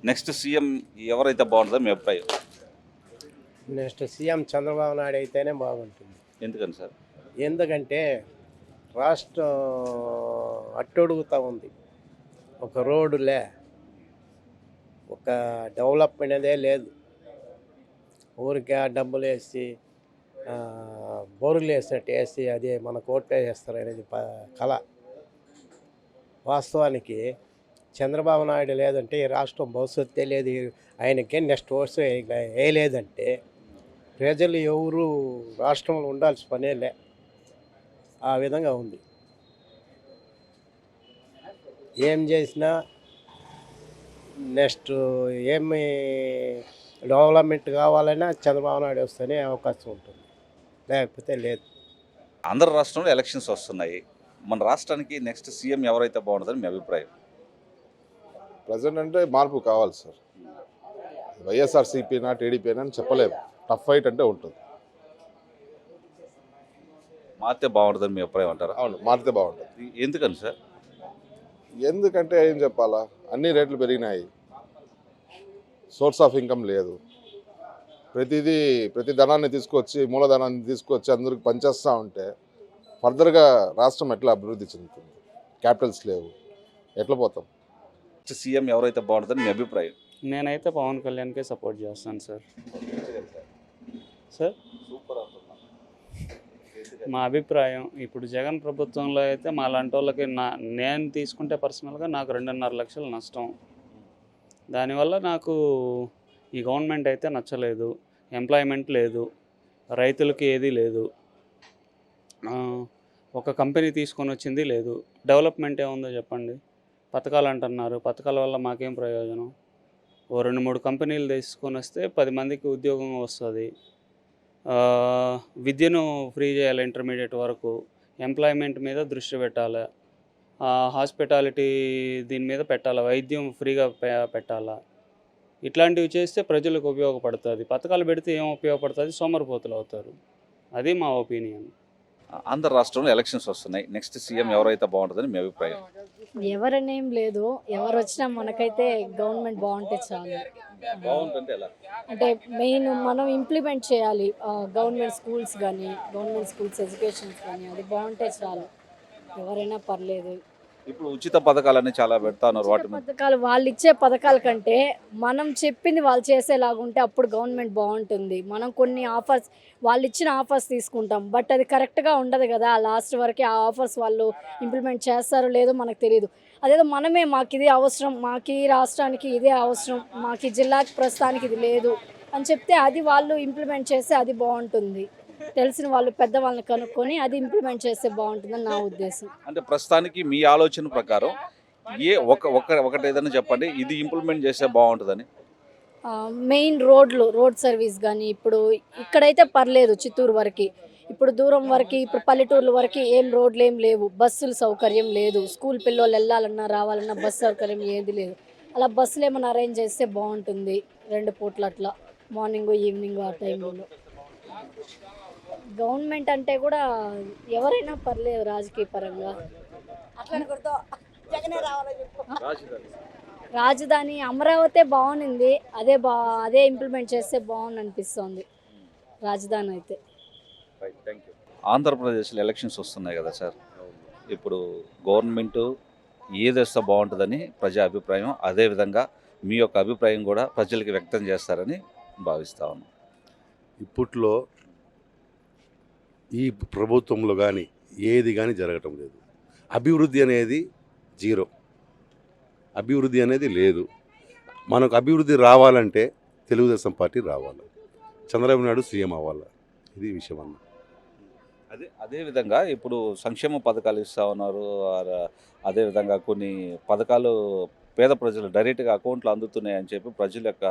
Next CM ఎవరైతే బాగుంటుందో మీ అభిప్రాయం? నెక్స్ట్ సీఎం చంద్రబాబు నాయుడు అయితేనే బాగుంటుంది. ఎందుకని సార్? ఎందుకంటే రాష్ట్రం అట్టడుగుతూ ఉంది. ఒక రోడ్డులే, ఒక డెవలప్మెంట్ అనేదే లేదు. ఊరికే ఆ డబ్బులు వేసి బోరులు వేసినట్టు వేసి అదే మన కోట్లు వేస్తారు అనేది కళ. వాస్తవానికి చంద్రబాబు నాయుడు లేదంటే ఈ రాష్ట్రం భవిష్యత్తే లేదు. ఆయనకే నెక్స్ట్ ఓట్స్ వేయలేదంటే ప్రజలు ఎవరు రాష్ట్రంలో ఉండాల్సిన పనేలే. ఆ విధంగా ఉంది. ఏం చేసినా నెక్స్ట్ ఏమి డెవలప్మెంట్ కావాలన్నా చంద్రబాబు నాయుడు వస్తేనే అవకాశం ఉంటుంది, లేకపోతే లేదు. ఆంధ్ర రాష్ట్రంలో ఎలక్షన్స్ వస్తున్నాయి. మన రాష్ట్రానికి నెక్స్ట్ సీఎం ఎవరైతే బాగుంటుందని మీ అభిప్రాయం? ప్రజెంట్ అంటే మార్పు కావాలి సార్. వైఎస్ఆర్సీపీనా టీడీపీనా అని చెప్పలేము. టఫ్ ఫైట్ అంటే ఉంటుంది. మారితే బాగుంటుందని మీ అభిప్రాయం అంటారా? అవును, మారితే బాగుంటుంది. ఎందుకని సార్? ఎందుకంటే ఏం చెప్పాలా, అన్ని రేట్లు పెరిగినాయి, సోర్స్ ఆఫ్ ఇన్కమ్ లేదు. ప్రతి ధనాన్ని తీసుకొచ్చి మూలధనాన్ని తీసుకొచ్చి అందరికి పనిచేస్తూ ఉంటే ఫర్దర్గా రాష్ట్రం ఎట్లా అభివృద్ధి చెందుతుంది? క్యాపిటల్స్ లేవు, ఎట్లా పోతాం? సీఎం ఎవరైతే బాగుంటుందని మీ అభిప్రాయం? నేనైతే పవన్ కళ్యాణ్కే సపోర్ట్ చేస్తాను సార్. సూపర్. మా అభిప్రాయం ఇప్పుడు జగన్ ప్రభుత్వంలో అయితే మా లాంటి వాళ్ళకి నేను తీసుకుంటే పర్సనల్గా నాకు 2.5 లక్షలు నష్టం. దానివల్ల నాకు ఈ గవర్నమెంట్ అయితే నచ్చలేదు. ఎంప్లాయ్మెంట్ లేదు, రైతులకి ఏదీ లేదు, ఒక కంపెనీ తీసుకొని వచ్చింది లేదు. డెవలప్మెంట్ ఏముందో చెప్పండి? పథకాలు అంటున్నారు, పథకాల వల్ల మాకేం ప్రయోజనం? ఓ 2-3 కంపెనీలు తీసుకొని వస్తే 10 మందికి ఉద్యోగం వస్తుంది. విద్యను ఫ్రీ చేయాలి, ఇంటర్మీడియట్ వరకు. ఎంప్లాయ్మెంట్ మీద దృష్టి పెట్టాలి, హాస్పిటాలిటీ దీని మీద పెట్టాలి, వైద్యం ఫ్రీగా పెట్టాలా. ఇట్లాంటివి చేస్తే ప్రజలకు ఉపయోగపడుతుంది. పథకాలు పెడితే ఏం ఉపయోగపడుతుంది? సోమరిపోతులు అవుతారు. అది మా ఒపీనియన్. ఆంధ్ర రాష్ట్రంలో ఎలక్షన్స్ వస్తున్నాయి. నెక్స్ట్ సీఎం ఎవరైతే బాగుంటుందని మీ అభిప్రాయం? ఎవరనేం లేదు, ఎవరు వచ్చినా మనకైతే గవర్నమెంట్ బాగుంటే చాలు. బాగుంటుంటే ఎలా? అంటే మెయిన్ మనం ఇంప్లిమెంట్ చేయాలి. గవర్నమెంట్ స్కూల్స్ కానీ, గవర్నమెంట్ స్కూల్స్ ఎడ్యుకేషన్స్ కానీ అది బాగుంటే చాలు. ఎవరైనా పర్లేదు. ఇప్పుడు ఉచిత పథకాలన్నీ చాలా పెడతా ఉన్నారు. వాటి పథకాలు వాళ్ళు ఇచ్చే పథకాల కంటే మనం చెప్పింది వాళ్ళు చేసేలాగుంటే అప్పుడు గవర్నమెంట్ బాగుంటుంది. మనం కొన్ని ఆఫర్స్, వాళ్ళు ఇచ్చిన ఆఫర్స్ తీసుకుంటాం, బట్ అది కరెక్ట్గా ఉండదు కదా. లాస్ట్ వరకు ఆ ఆఫర్స్ వాళ్ళు ఇంప్లిమెంట్ చేస్తారో లేదో మనకు తెలియదు. అదేదో మనమే మాకు ఇది అవసరం, మాకు ఈ రాష్ట్రానికి ఇదే అవసరం, మాకు ఈ జిల్లాకి ప్రస్తుతానికి ఇది లేదు అని చెప్తే అది వాళ్ళు ఇంప్లిమెంట్ చేస్తే అది బాగుంటుంది. తెలిసిన వాళ్ళు పెద్దవాళ్ళని కనుక్కొని అది ఇంప్లిమెంట్ చేస్తే బాగుంటుందని నా ఉద్దేశం. అంటే ప్రస్తుతానికి మీ ఆలోచన ప్రకారం ఒకటి ఏదైనా చెప్పండి, ఇది ఇంప్లిమెంట్ చేస్తే బాగుంటుందని. మెయిన్ రోడ్ సర్వీస్ కానీ ఇప్పుడు ఇక్కడైతే పర్లేదు, చిత్తూరు వరకు. ఇప్పుడు దూరం వరకు, ఇప్పుడు పల్లెటూర్ల వరకు ఏం రోడ్లు ఏం లేవు, బస్సుల సౌకర్యం లేదు. స్కూల్ పిల్లలు వెళ్ళాలన్నా రావాలన్నా బస్సు సౌకర్యం ఏది లేదు. అలా బస్సులు ఏమైనా అరేంజ్ చేస్తే బాగుంటుంది. 2 పూట్ల అట్లా, మార్నింగ్ ఈవినింగ్ ఆ టైంలో. గవర్నమెంట్ అంటే కూడా ఎవరైనా పర్లేదు రాజకీయ పరంగా. రాజధాని అమరావతి బాగుంది, అదే ఇంప్లిమెంట్ చేస్తే బాగుంది అనిపిస్తుంది రాజధాని అయితే. ఆంధ్రప్రదేశ్లో ఎలక్షన్స్ వస్తున్నాయి కదా సార్. ఇప్పుడు గవర్నమెంట్ ఏదేస్తే బాగుంటుందని ప్రజా అభిప్రాయం, అదేవిధంగా మీ యొక్క అభిప్రాయం కూడా ప్రజలకి వ్యక్తం చేస్తారని భావిస్తా ఉన్నాం. ఇప్పట్లో ఈ ప్రభుత్వంలో కానీ ఏది కానీ జరగటం లేదు. అభివృద్ధి అనేది జీరో, అభివృద్ధి అనేది లేదు. మనకు అభివృద్ధి రావాలంటే తెలుగుదేశం పార్టీ రావాలి, చంద్రబాబు నాయుడు సీఎం అవ్వాలి. ఇది విషయం అన్న. అదేవిధంగా ఇప్పుడు సంక్షేమ పథకాలు ఇస్తూ ఉన్నారు. అదేవిధంగా కొన్ని పథకాలు పేద ప్రజలు డైరెక్ట్గా అకౌంట్లో అందుతున్నాయని చెప్పి ప్రజల యొక్క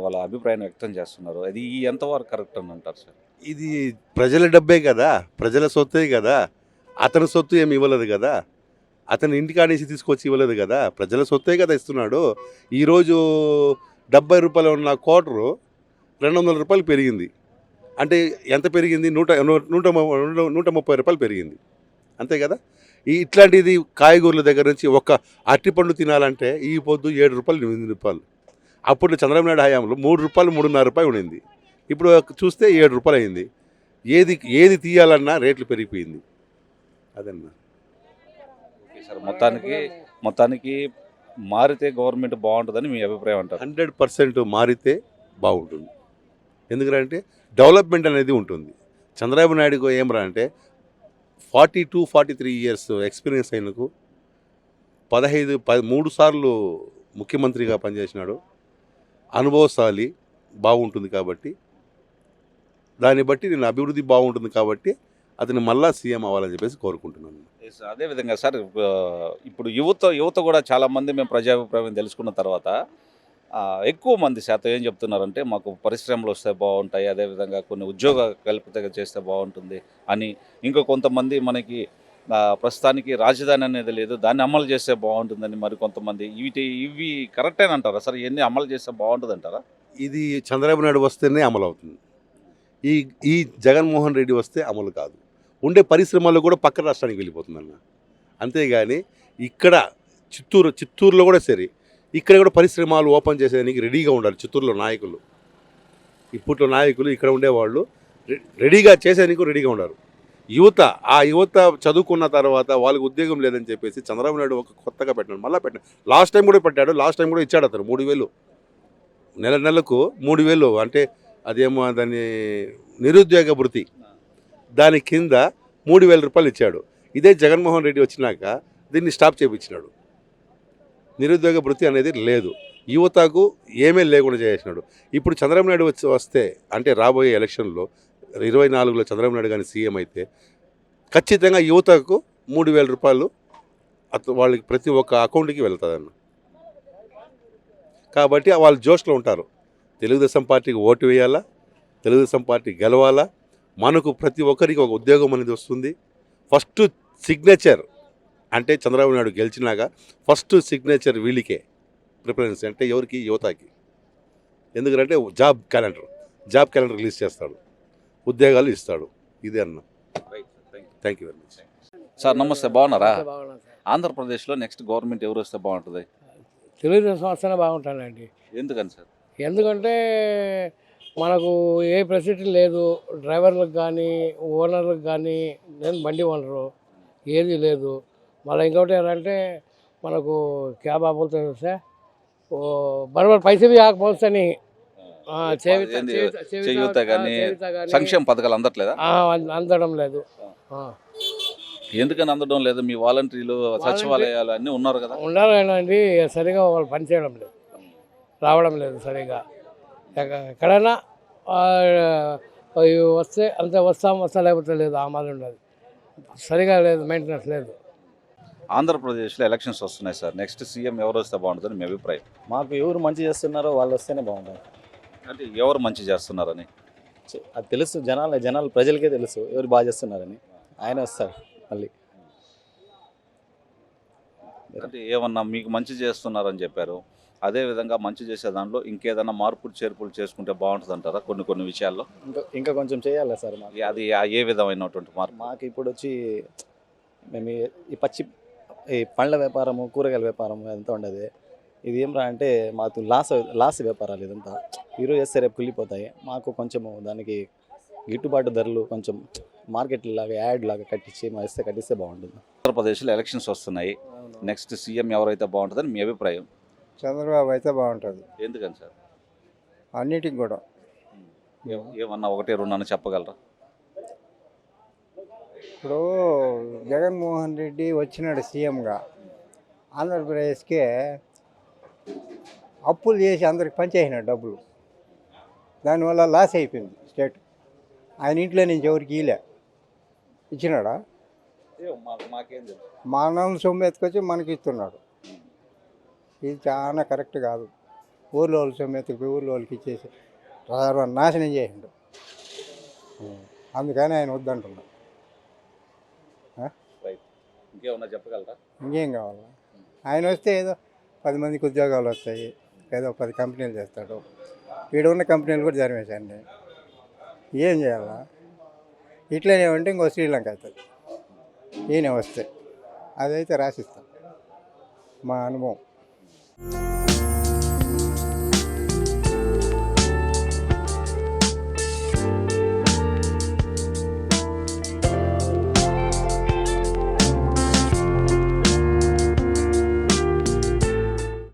వాళ్ళ అభిప్రాయాన్ని వ్యక్తం చేస్తున్నారు. అది ఎంతవరకు కరెక్ట్ అని అంటారు సార్? ఇది ప్రజల డబ్బే కదా, ప్రజల సొత్తే కదా. అతని సొత్తు ఏమి ఇవ్వలేదు కదా, అతని ఇంటికాడేసి తీసుకొచ్చి ఇవ్వలేదు కదా, ప్రజల సొత్తే కదా ఇస్తున్నాడు. ఈరోజు 70 రూపాయలు ఉన్న క్వార్టరు 200 రూపాయలు పెరిగింది. అంటే ఎంత పెరిగింది? 130 రూపాయలు పెరిగింది, అంతే కదా. ఇట్లాంటిది కాయగూరల దగ్గర నుంచి ఒక్క అరటిపండు తినాలంటే ఈ పొద్దు 7 రూపాయలు 8 రూపాయలు. అప్పుడు చంద్రబాబు నాయుడు హయాంలో 3 రూపాయలు 3.5 రూపాయలు ఉండింది. ఇప్పుడు చూస్తే 7 రూపాయలు అయింది. ఏది తీయాలన్నా రేట్లు పెరిగిపోయింది. అదన్నా. ఓకే సార్, మొత్తానికి మారితే గవర్నమెంట్ బాగుంటుందని మీ అభిప్రాయం అంటారు. 100% మారితే బాగుంటుంది. ఎందుకంటే డెవలప్మెంట్ అనేది ఉంటుంది. చంద్రబాబు నాయుడుకు ఏమరా అంటే 42-43 ఇయర్స్ ఎక్స్పీరియన్స్ అయినకు 3 సార్లు ముఖ్యమంత్రిగా పనిచేసినాడు. అనుభవశాలి బాగుంటుంది కాబట్టి దాన్ని బట్టి నేను అభివృద్ధి బాగుంటుంది కాబట్టి అతను మళ్ళా సీఎం అవ్వాలని చెప్పేసి కోరుకుంటున్నాను. అదేవిధంగా సార్, ఇప్పుడు యువత కూడా చాలామంది మేము ప్రజాభిప్రాయం తెలుసుకున్న తర్వాత ఎక్కువ మంది శాతం ఏం చెప్తున్నారంటే మాకు పరిశ్రమలు వస్తే బాగుంటాయి, అదేవిధంగా కొన్ని ఉద్యోగ కల్పిత చేస్తే బాగుంటుంది అని. ఇంకో కొంతమంది మనకి ప్రస్తుతానికి రాజధాని అనేది లేదు, దాన్ని అమలు చేస్తే బాగుంటుందని మరి కొంతమంది. ఇవి కరెక్టేనంటారా సార్? ఇవన్నీ అమలు చేస్తే బాగుంటుంది అంటారా? ఇది చంద్రబాబు నాయుడు వస్తేనే అమలు అవుతుంది. ఈ జగన్మోహన్ రెడ్డి వస్తే అమలు కాదు. ఉండే పరిశ్రమలు కూడా పక్క రాష్ట్రానికి వెళ్ళిపోతుందన్న. అంతేగాని ఇక్కడ చిత్తూరులో కూడా సరే, ఇక్కడ కూడా పరిశ్రమలు ఓపెన్ చేసేదానికి రెడీగా ఉండాలి చిత్తూరులో నాయకులు. ఇప్పట్లో నాయకులు ఇక్కడ ఉండేవాళ్ళు రెడీగా చేసేదానికి రెడీగా ఉన్నారు. ఆ యువత చదువుకున్న తర్వాత వాళ్ళకి ఉద్యోగం లేదని చెప్పేసి చంద్రబాబు నాయుడు ఒక కొత్తగా పెట్టాడు, మళ్ళీ పెట్టాడు. లాస్ట్ టైం కూడా ఇచ్చాడు అతను 3,000 నెలకు 3,000. అంటే అదేమో దాన్ని నిరుద్యోగ భృతి, దాని కింద 3,000 రూపాయలు ఇచ్చాడు. ఇదే జగన్మోహన్ రెడ్డి వచ్చినాక దీన్ని స్టాప్ చేయించినాడు. నిరుద్యోగ భృతి అనేది లేదు, యువతకు ఏమీ లేకుండా చేసినాడు. ఇప్పుడు చంద్రబాబు నాయుడు వస్తే అంటే రాబోయే ఎలక్షన్లో 24లో చంద్రబాబు నాయుడు కానీ సీఎం అయితే ఖచ్చితంగా యువతకు 3,000 రూపాయలు వాళ్ళకి ప్రతి ఒక్క అకౌంట్కి వెళ్తుందన్న. కాబట్టి వాళ్ళు జోష్లో ఉంటారు. తెలుగుదేశం పార్టీకి ఓటు వేయాలా, తెలుగుదేశం పార్టీ గెలవాలా, మనకు ప్రతి ఒక్కరికి ఒక ఉద్యోగం అనేది వస్తుంది. ఫస్ట్ సిగ్నేచర్ అంటే చంద్రబాబు నాయుడు గెలిచినాక ఫస్ట్ సిగ్నేచర్ వీళ్ళకే ప్రిఫరెన్స్. అంటే ఎవరికి? యువతకి. ఎందుకంటే జాబ్ క్యాలెండర్ రిలీజ్ చేస్తాడు, ఉద్యోగాలు ఇస్తాడు. ఇదే అన్న. Thank you very much sir. నమస్తే, బాగున్నారా? ఆంధ్రప్రదేశ్లో నెక్స్ట్ గవర్నమెంట్ ఎవరు వస్తే బాగుంటుంది? తెలుగుదేశం వస్తేనే బాగుంటానండి. ఎందుకని సార్? ఎందుకంటే మనకు ఏ ఫెసిలిటీ లేదు, డ్రైవర్లకు కానీ ఓనర్లకు కానీ, నేను బండి ఓనరు, ఏది లేదు. మళ్ళీ ఇంకోటి ఏంటంటే మనకు క్యాబ్ ఆపోతే బరాబర్ పైసే भी ఆకపోతని చేయూత కానీ సంక్షేమ పథకాలు అందట్లేదా? అందడం లేదు. ఎందుకని అందడం లేదు? మీ వాలంటీర్లు సచివాలయాలు అన్నీ ఉన్నారు కదా. ఉండాలండి, సరిగా వాళ్ళు పనిచేయడం లేదు, రావడం లేదు సరిగా. ఎక్కడైనా వస్తే అంతే, వస్తా లేకపోతే లేదు. ఆ మాదిరి ఉండదు, సరిగా లేదు, మెయింటెనెన్స్ లేదు. ఆంధ్రప్రదేశ్లో ఎలక్షన్స్ వస్తున్నాయి సార్. నెక్స్ట్ సీఎం ఎవరు వస్తే బాగుంటుందని మీ అభిప్రాయం? మాకు ఎవరు మంచి చేస్తున్నారో వాళ్ళు వస్తేనే బాగుంటుంది. అంటే ఎవరు మంచి చేస్తున్నారని అది తెలుసు, జనాలు ప్రజలకే తెలుసు ఎవరు బాగా చేస్తున్నారని. ఆయన వస్తారు మళ్ళీ. అంటే ఏమన్నా మీకు మంచి చేస్తున్నారని చెప్పారు, అదేవిధంగా మంచి చేసే దాంట్లో ఇంకేదైనా మార్పులు చేర్పులు చేసుకుంటే బాగుంటుంది అంటారా? కొన్ని విషయాల్లో ఇంకా కొంచెం చేయాలి సార్. మాకు అది ఏ విధమైనటువంటి మార్పు? మాకు ఇప్పుడు వచ్చి మేము ఈ పండ్ల వ్యాపారము, కూరగాయల వ్యాపారము ఎంత ఉండదు. ఇది ఏమరా అంటే మాకు లాస్ వ్యాపారాలు ఇదంతా. ఈరోజు చేస్తే రేపు కుళ్ళిపోతాయి. మాకు కొంచెము దానికి గిట్టుబాటు ధరలు కొంచెం మార్కెట్ లాగా యాడ్ లాగా కట్టిస్తే బాగుంటుంది. ఆంధ్రప్రదేశ్లో ఎలక్షన్స్ వస్తున్నాయి. నెక్స్ట్ సీఎం ఎవరైతే బాగుంటుందని మీ అభిప్రాయం? చంద్రబాబు అయితే బాగుంటుంది. ఎందుకని సార్? అన్నిటికి కూడా. ఏమన్నా 1-2 చెప్పగలరా? ఇప్పుడు జగన్మోహన్ రెడ్డి వచ్చినాడు సీఎంగా, ఆంధ్రప్రదేశ్కే అప్పులు చేసి అందరికి పంచేసినాడు డబ్బులు. దానివల్ల లాస్ అయిపోయింది స్టేట్. ఆయన ఇంట్లో నుంచి ఎవరికి ఇచ్చినాడా? మనం సొమ్ము ఎత్తుకొచ్చి మనకి ఇస్తున్నాడు. ఇది చాలా కరెక్ట్ కాదు. ఊర్లో వాళ్ళు సొమ్ము ఎత్తుకుపోయి ఊర్లో వాళ్ళకి ఇచ్చేసి నాశనం చేసిండు. అందుకని ఆయన వద్దంటున్నాడు. ఇంకేమన్నా చెప్పగలరా? ఇంకేం కావాలా? ఆయన వస్తే ఏదో 10 మందికి ఉద్యోగాలు వస్తాయి, ఏదో 10 కంపెనీలు చేస్తాడు. ఈడ ఉన్న కంపెనీలు కూడా జరిమేసండి. ఏం చేయాలా? ఇట్లనే ఉంటే ఇంకో శ్రీలంక అవుతుంది ఈయన వస్తే. అదైతే రాసిస్తాం, మా అనుభవం.